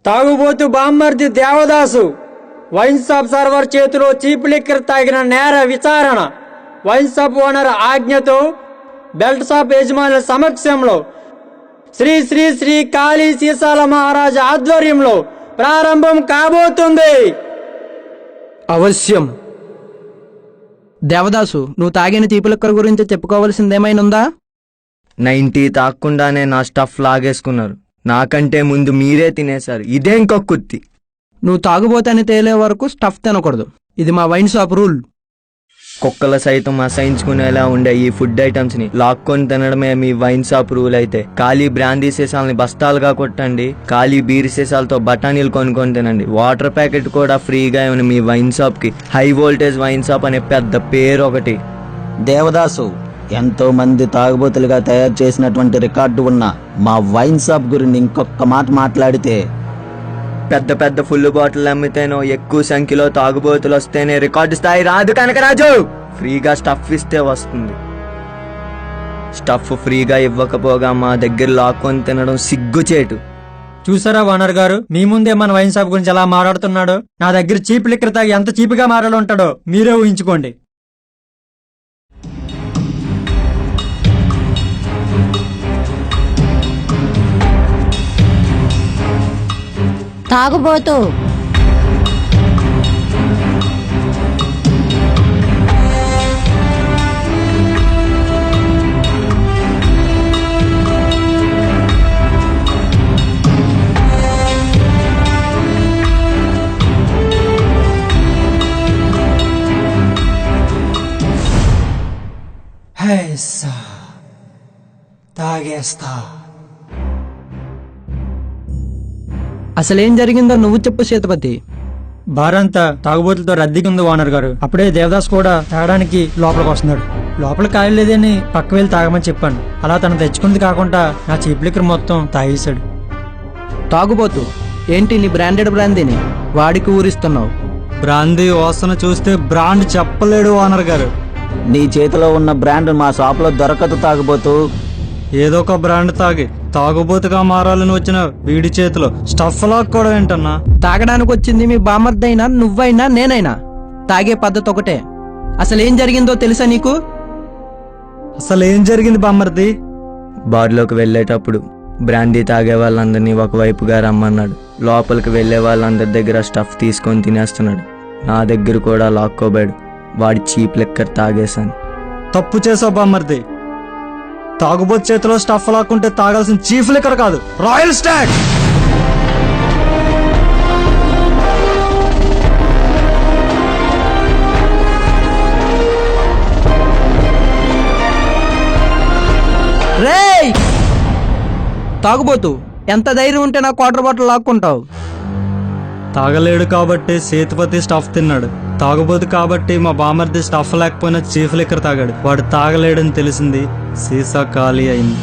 తాగుబోతు బామ్మర్ది Devadasu wine shop server చేతిలో చీప్ లిక్కర్ తాగిన నేర విచారణ. వైన్ షాప్ ఓనర్ ఆజ్ఞతో బెల్ట్ షాప్ యజమానుల సమక్షంలో శ్రీ శ్రీ శ్రీ కాళీ సీసాల మహారాజు ఆధ్వర్యంలో ప్రారంభం కాబోతుంది. అవశ్యం. దేవదాసు, నువ్వు తాగిన చీప్ లిక్కర్ గురించి చెప్పుకోవాల్సిందేమైనా? 90 తాక్కుండానే నా స్టఫ్ లాగేసుకున్నారు. నాకంటే ముందు మీరే తినేశారు. ఇదేం కక్కుర్తి. నువ్వు తాగుబోతని తేలే వరకు స్టఫ్ తినకూడదు. ఇది మా వైన్ షాప్ రూల్. కుక్కల సైతం అసహించుకునేలా ఉండే ఈ ఫుడ్ ఐటమ్స్ ని లాక్కొని తినడమే మీ వైన్ షాప్ రూల్ అయితే, ఖాళీ బ్రాందీ సీసాలని బస్తాలుగా కొట్టండి, ఖాళీ బీర్ సీసాలతో బఠానీలు కొనుక్కొని తినండి. వాటర్ ప్యాకెట్ కూడా ఫ్రీగా ఇవ్వని మీ వైన్ షాప్ కి హై వోల్టేజ్ వైన్ షాప్ అనే పెద్ద పేరు ఒకటి. దేవదాసు, ఎంతో మంది తాగుబోతులుగా తయారు చేసినటువంటి రికార్డు ఉన్న మా వైన్ షాప్ గురించి ఇంకొక మాట మాట్లాడితే పెద్ద పెద్ద ఫుల్ బాటిల్ అమ్మితేనో, ఎక్కువ సంఖ్యలో తాగుబోతులు వస్తేనే రికార్డు స్థాయి రాదు. కనకరాజు, ఫ్రీగా స్టఫ్ ఇస్తే వస్తుంది. స్టఫ్ ఫ్రీగా ఇవ్వకపోగా మా దగ్గర లాక్కొని తినడం సిగ్గుచేటు. చూసారా ఓనర్ గారు, మీ ముందే మన వైన్ షాప్ గురించి ఎలా మాట్లాడుతున్నాడు. నా దగ్గర చీప్ లిక్కర్ తాగి ఎంత చీప్గా మాట్లాడి ఉంటాడో మీరే ఊహించుకోండి. తాగుబోతు తాగేస్తా. అసలేం జరిగిందో నువ్వు చెప్పు సేతుపతి. బారంతా తాగుబోతులతో రద్దీకి ఉంది ఓనర్ గారు. అప్పుడే దేవదాస్ కూడా తాగడానికి లోపలికి వస్తున్నాడు. లోపల ఖాళీ లేదని పక్క వెళ్ళి తాగమని చెప్పాను. అలా తను తెచ్చుకుంది కాకుండా నా చీప్ లిక్కర్ మొత్తం తాగేశాడు. తాగుబోతు, ఏంటి నీ బ్రాండెడ్ బ్రాందీని వాడికి ఊరిస్తున్నావు? బ్రాందీ వాసన చూస్తే బ్రాండ్ చెప్పలేడు ఓనర్ గారు. నీ చేతిలో ఉన్న బ్రాండ్ మా షాప్లో దొరకదు తాగుబోతు. ఏదో ఒక బ్రాండ్ తాగి తాగుబోతుగా మారాలని వచ్చిన వీడి చేతిలో స్టఫ్ లాక్కోవడం ఏంటన్నా? తాగడానికి వచ్చింది మీ బామర్దైనా నువ్వైనా నేనైనా తాగే పద్ధతి ఒకటే. అసలేం జరిగిందో తెలుసా నీకు? అసలు ఏం జరిగింది బామ్మర్ది? బార్లోకి వెళ్ళేటప్పుడు బ్రాందీ తాగే వాళ్ళందరినీ ఒకవైపుగా రమ్మన్నాడు. లోపలికి వెళ్లే వాళ్ళందరి దగ్గర స్టఫ్ తీసుకొని తినేస్తున్నాడు. నా దగ్గర కూడా లాక్కోబాడు. వాడి చీప్ లిక్కర్ తాగేశాను. తప్పు చేసావు బామ్మర్ది. తాగుబోతు చేతిలో స్టఫ్ లాక్కుంటే తాగాల్సిన చీఫ్ లిక్కర్ కాదు, రాయల్ స్టాగ్. రేయ్ తాగుబోతు, ఎంత ధైర్యం ఉంటే నా క్వార్టర్ బాటిల్ లాక్కుంటావు? తాగలేడు కాబట్టి సేతుపతి స్టఫ్ తిన్నాడు. తాగుబోతు కాబట్టి మా బామర్ది స్టఫ్ లేకపోయినా చీఫ్ లిక్కర్ తాగాడు. వాడు తాగలేడని తెలిసింది, సీసా ఖాళీ అయింది.